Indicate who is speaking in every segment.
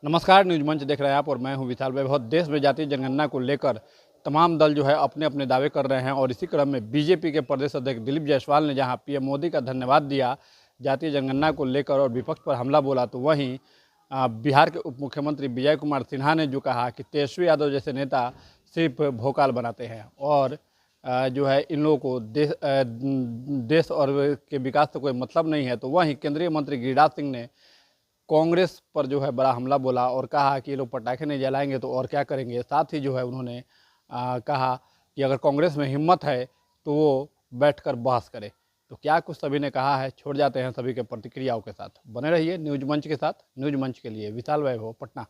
Speaker 1: नमस्कार, न्यूज मंच देख रहे हैं आप और मैं हूं विशाल वैभव। देश में जातीय जनगणना को लेकर तमाम दल जो है अपने अपने दावे कर रहे हैं और इसी क्रम में बीजेपी के प्रदेश अध्यक्ष दिलीप जायसवाल ने जहां पीएम मोदी का धन्यवाद दिया जातीय जनगणना को लेकर और विपक्ष पर हमला बोला, तो वहीं बिहार के उप मुख्यमंत्री विजय कुमार सिन्हा ने जो कहा कि तेजस्वी यादव जैसे नेता सिर्फ भोकाल बनाते हैं और जो है इन लोगों को देश और के विकास से कोई मतलब नहीं है। तो वहीं केंद्रीय मंत्री गिरिराज सिंह ने कांग्रेस पर जो है बड़ा हमला बोला और कहा कि ये लोग पटाखे नहीं जलाएंगे तो और क्या करेंगे। साथ ही जो है उन्होंने कहा कि अगर कांग्रेस में हिम्मत है तो वो बैठकर बहस करे। तो क्या कुछ सभी ने कहा है, छोड़ जाते हैं सभी के प्रतिक्रियाओं के साथ। बने रहिए न्यूज मंच के साथ। न्यूज मंच के लिए विशाल वैभव, पटना।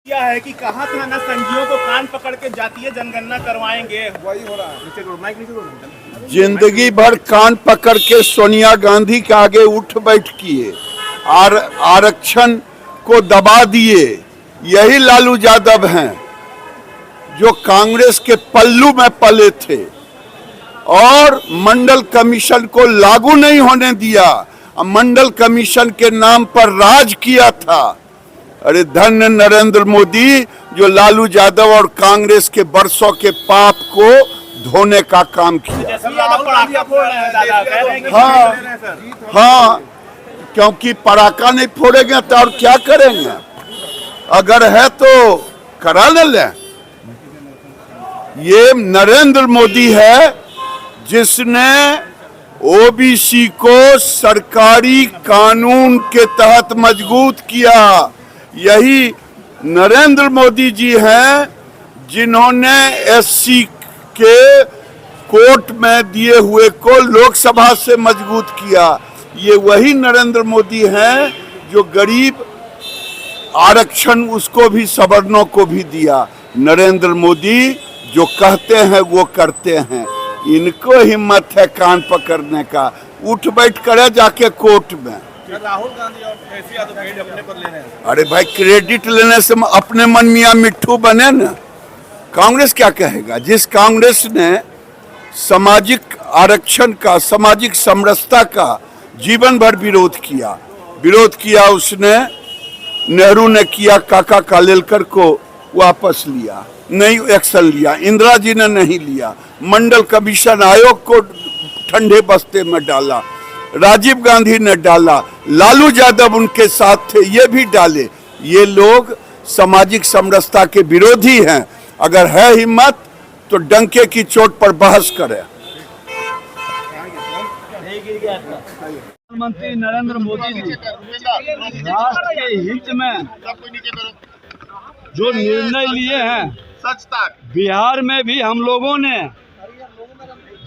Speaker 2: क्या है कि कहा था ना, संघियों को कान पकड़ के जातीय जनगणना करवाएंगे, वही हो रहा है।
Speaker 3: जिंदगी भर कान पकड़ के सोनिया गांधी के आगे उठ बैठ किए, आरक्षण को दबा दिए। यही लालू यादव हैं जो कांग्रेस के पल्लू में पले थे और मंडल कमीशन को लागू नहीं होने दिया। मंडल कमीशन के नाम पर राज किया था। अरे धन्य नरेंद्र मोदी जो लालू यादव और कांग्रेस के बरसों के पाप को धोने का काम किया। हाँ, क्योंकि पटाखा नहीं फोड़ेंगे तो और क्या करेंगे। अगर है तो करा ले। ये नरेंद्र मोदी है जिसने ओबीसी को सरकारी कानून के तहत मजबूत किया। यही नरेंद्र मोदी जी हैं जिन्होंने एससी के कोर्ट में दिए हुए को लोकसभा से मजबूत किया। ये वही नरेंद्र मोदी हैं जो गरीब आरक्षण उसको भी सवर्णों को भी दिया। नरेंद्र मोदी जो कहते हैं वो करते हैं। इनको हिम्मत है कान पकड़ने का, उठ बैठ करे जाके कोर्ट में।
Speaker 2: राहुल गांधी और तेजस्वी यादव क्रेडिट अपने पर ले रहे हैं।
Speaker 3: अरे भाई, क्रेडिट लेने से अपने मन मियां मिट्ठू बने ना। कांग्रेस क्या कहेगा? जिस कांग्रेस ने सामाजिक आरक्षण का, सामाजिक समरसता का जीवन भर विरोध किया उसने। नेहरू ने किया, काका कालेलकर को वापस लिया, नहीं एक्शन लिया। इंदिरा जी ने नहीं लिया। मंडल कमीशन आयोग को ठंडे बस्ते में डाला। राजीव गांधी ने डाला। लालू यादव उनके साथ थे, ये भी डाले। ये लोग सामाजिक समरसता के विरोधी हैं। अगर है हिम्मत तो डंके की चोट पर बहस करें।
Speaker 4: प्रधानमंत्री नरेंद्र मोदी जी राष्ट्र के हित में जो निर्णय लिए हैं, बिहार में भी हम लोगों ने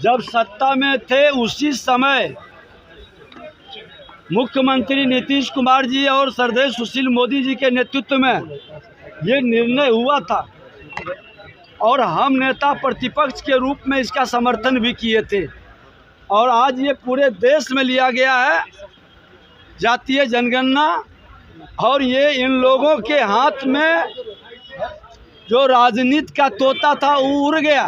Speaker 4: जब सत्ता में थे उसी समय मुख्यमंत्री नीतीश कुमार जी और श्रद्धेय सुशील मोदी जी के नेतृत्व में ये निर्णय हुआ था और हम नेता प्रतिपक्ष के रूप में इसका समर्थन भी किए थे। और आज ये पूरे देश में लिया गया है जातीय जनगणना, और ये इन लोगों के हाथ में जो राजनीति का तोता था वो उड़ गया।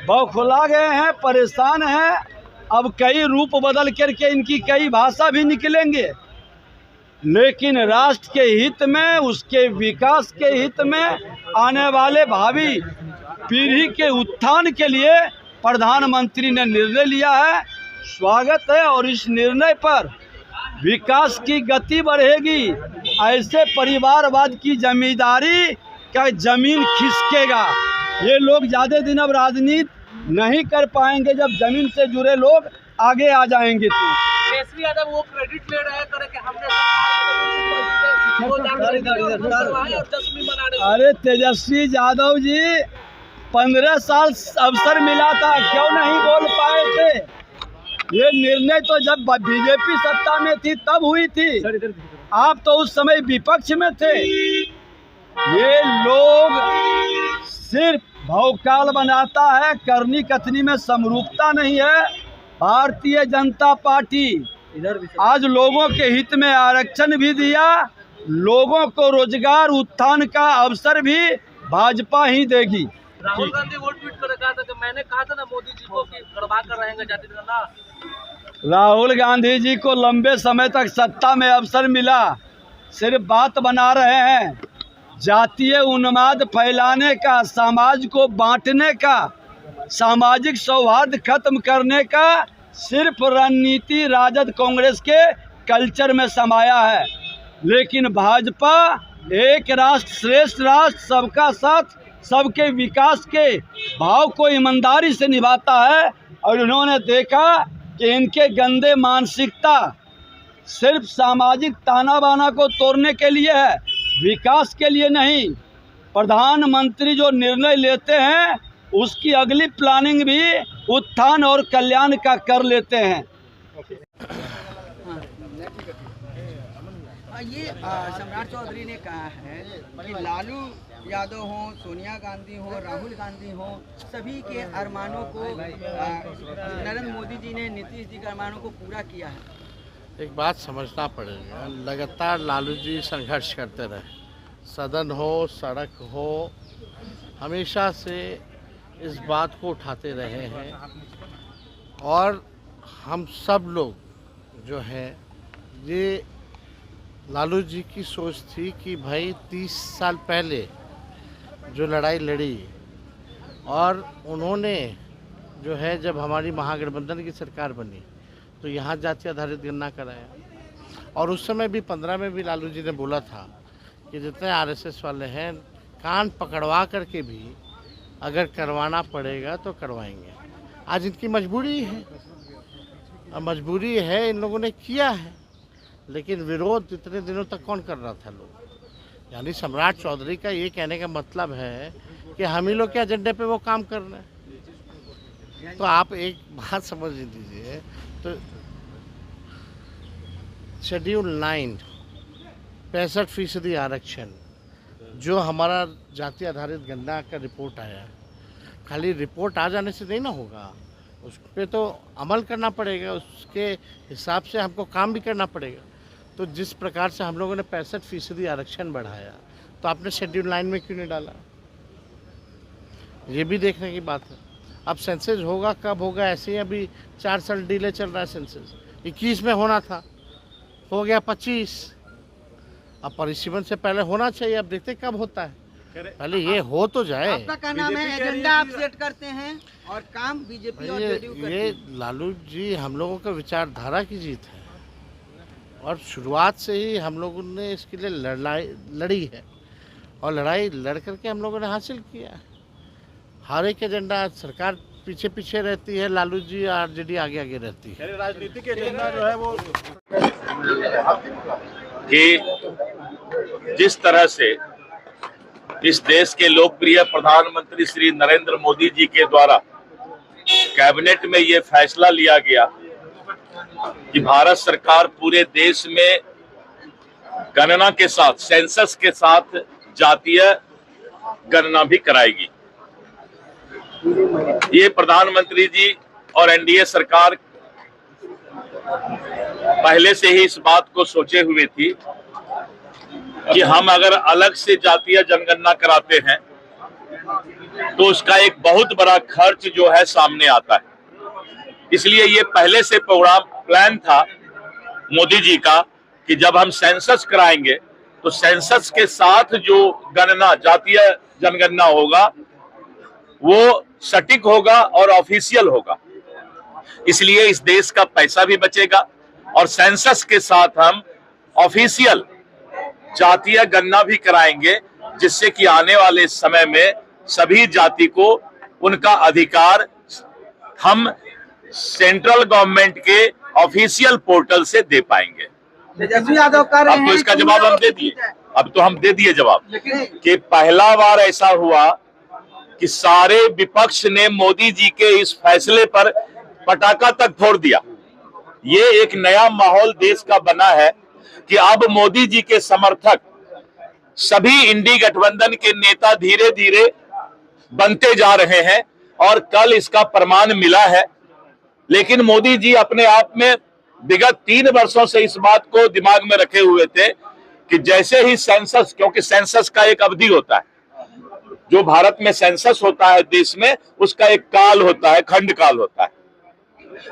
Speaker 4: बौखला गए हैं, परेशान हैं। अब कई रूप बदल करके इनकी कई भाषा भी निकलेंगे, लेकिन राष्ट्र के हित में, उसके विकास के हित में, आने वाले भावी पीढ़ी के उत्थान के लिए प्रधानमंत्री ने निर्णय लिया है। स्वागत है। और इस निर्णय पर विकास की गति बढ़ेगी। ऐसे परिवारवाद की जमींदारी का जमीन खिसकेगा। ये लोग ज़्यादा दिन अब राजनीति नहीं कर पाएंगे। जब जमीन से जुड़े लोग आगे आ जाएंगे तो
Speaker 5: तेजस्वी यादव वो क्रेडिट ले रहे हैं कि हमने
Speaker 4: अरे तेजस्वी यादव जी 15 साल अवसर मिला था, क्यों नहीं बोल पाए थे? ये निर्णय तो जब बीजेपी सत्ता में थी तब हुई थी। आप तो उस समय विपक्ष में थे। ये लोग सिर्फ भौकाल बनाता है, करनी कथनी में समरूपता नहीं है। भारतीय जनता पार्टी आज लोगों के हित में आरक्षण भी दिया, लोगों को रोजगार उत्थान का अवसर भी भाजपा ही देगी।
Speaker 5: राहुल गांधी वो ट्वीट कर कहा था कि मैंने कहा था ना मोदी जी को कि करवा कर रहेंगे जाति जनगणना।
Speaker 4: राहुल गांधी जी को लंबे समय तक सत्ता में अवसर मिला, सिर्फ बात बना रहे हैं। जातीय उन्माद फैलाने का, समाज को बांटने का, सामाजिक सौहार्द खत्म करने का सिर्फ रणनीति राजद कांग्रेस के कल्चर में समाया है। लेकिन भाजपा एक राष्ट्र श्रेष्ठ राष्ट्र, सबका साथ, सबके विकास के भाव को ईमानदारी से निभाता है। और उन्होंने देखा कि इनके गंदे मानसिकता सिर्फ सामाजिक ताना बाना को तोड़ने के लिए है, विकास के लिए नहीं। प्रधानमंत्री जो निर्णय लेते हैं उसकी अगली प्लानिंग भी उत्थान और कल्याण का कर लेते हैं।
Speaker 6: ये सम्राट चौधरी ने कहा है कि लालू यादव हो, सोनिया गांधी हो, राहुल गांधी हो, सभी के अरमानों को नरेंद्र मोदी जी ने, नीतीश जी के अरमानों को पूरा किया है।
Speaker 7: एक बात समझना पड़ेगा, लगातार लालू जी संघर्ष करते रहे, सदन हो, सड़क हो, हमेशा से इस बात को उठाते रहे हैं। और हम सब लोग जो है, ये लालू जी की सोच थी कि भाई 30 साल पहले जो लड़ाई लड़ी और उन्होंने जो है, जब हमारी महागठबंधन की सरकार बनी तो यहाँ जाति आधारित गणना कराया। और उस समय भी 15 में भी लालू जी ने बोला था कि जितने आरएसएस वाले हैं कान पकड़वा करके भी अगर करवाना पड़ेगा तो करवाएंगे। आज इनकी मजबूरी है, मजबूरी है, इन लोगों ने किया है। लेकिन विरोध इतने दिनों तक कौन कर रहा था लोग? यानी सम्राट चौधरी का ये कहने का मतलब है कि हम ही लोग के एजेंडे पे वो काम कर रहे हैं। तो आप एक बात समझ लीजिए, तो शेड्यूल 9 65% आरक्षण जो हमारा जाति आधारित गणना का रिपोर्ट आया, खाली रिपोर्ट आ जाने से नहीं ना होगा, उस पर तो अमल करना पड़ेगा, उसके हिसाब से हमको काम भी करना पड़ेगा। तो जिस प्रकार से हम लोगों ने 65% आरक्षण बढ़ाया, तो आपने शेड्यूल 9 में क्यों नहीं डाला? ये भी देखने की बात है। अब सेंसस होगा कब होगा, ऐसे ही अभी 4 साल डिले चल रहा है। सेंसस 21 में होना था, हो गया 25। अब परिसीमन से पहले होना चाहिए, अब देखते कब होता है, पहले ये हो तो जाए।
Speaker 6: आपका क्या नाम है? एजेंडा आप सेट करते हैं और काम बीजेपी और जेडीयू करती है।
Speaker 7: ये लालू जी हम लोगों का विचारधारा की जीत है और शुरुआत से ही हम लोगों ने इसके लिए लड़ी है और लड़ाई लड़ करके हम लोगों ने हासिल किया है। हर एक एजेंडा, सरकार पीछे पीछे रहती है, लालू जी आरजेडी आगे आगे रहती है।
Speaker 2: राजनीतिक एजेंडा जो है वो
Speaker 8: कि जिस तरह से इस देश के लोकप्रिय प्रधानमंत्री श्री नरेंद्र मोदी जी के द्वारा कैबिनेट में ये फैसला लिया गया कि भारत सरकार पूरे देश में गणना के साथ, सेंसस के साथ जातीय गणना भी कराएगी। ये प्रधानमंत्री जी और एनडीए सरकार पहले से ही इस बात को सोचे हुए थी कि हम अगर अलग से जातीय जनगणना कराते हैं तो उसका एक बहुत बड़ा खर्च जो है सामने आता है। इसलिए ये पहले से प्रोग्राम प्लान था मोदी जी का कि जब हम सेंसस कराएंगे तो सेंसस के साथ जो गणना, जातीय जनगणना होगा, वो सटीक होगा और ऑफिशियल होगा। इसलिए इस देश का पैसा भी बचेगा और सेंसस के साथ हम ऑफिशियल जातीय गणना भी कराएंगे, जिससे कि आने वाले समय में सभी जाति को उनका अधिकार हम सेंट्रल गवर्नमेंट के ऑफिशियल पोर्टल से दे पाएंगे।
Speaker 6: तेजस्वी यादव कर रहे हैं,
Speaker 8: अब तो इसका जवाब हम दे दिए, अब तो हम दे दिए जवाब कि पहला बार ऐसा हुआ कि सारे विपक्ष ने मोदी जी के इस फैसले पर पटाखा तक फोड़ दिया। ये एक नया माहौल देश का बना है कि अब मोदी जी के समर्थक सभी इंडी गठबंधन के नेता धीरे धीरे बनते जा रहे हैं और कल इसका प्रमाण मिला है। लेकिन मोदी जी अपने आप में विगत 3 वर्षों से इस बात को दिमाग में रखे हुए थे कि जैसे ही सेंसस, क्योंकि सेंसस का एक अवधि होता है, जो भारत में सेंसस होता है देश में, उसका एक काल होता है, खंड काल होता है।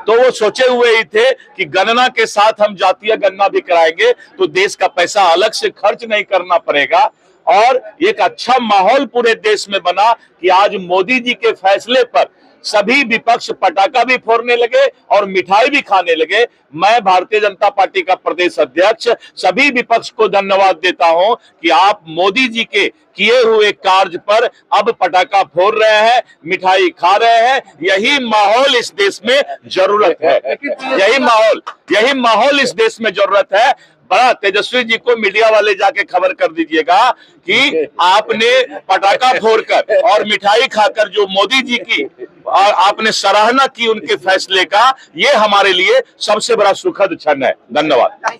Speaker 8: तो वो सोचे हुए ही थे कि गणना के साथ हम जातीय गणना भी कराएंगे तो देश का पैसा अलग से खर्च नहीं करना पड़ेगा। और एक अच्छा माहौल पूरे देश में बना कि आज मोदी जी के फैसले पर सभी विपक्ष पटाखा भी फोड़ने लगे और मिठाई भी खाने लगे। मैं भारतीय जनता पार्टी का प्रदेश अध्यक्ष सभी विपक्ष को धन्यवाद देता हूं कि आप मोदी जी के किए हुए कार्य पर अब पटाखा फोड़ रहे हैं, मिठाई खा रहे हैं। यही माहौल इस देश में जरूरत है, यही माहौल इस देश में जरूरत है। बड़ा तेजस्वी जी को मीडिया वाले जाके खबर कर दीजिएगा कि आपने पटाखा फोड़कर और मिठाई खाकर जो मोदी जी की आपने सराहना की उनके फैसले का, ये हमारे लिए सबसे बड़ा सुखद क्षण है। धन्यवाद।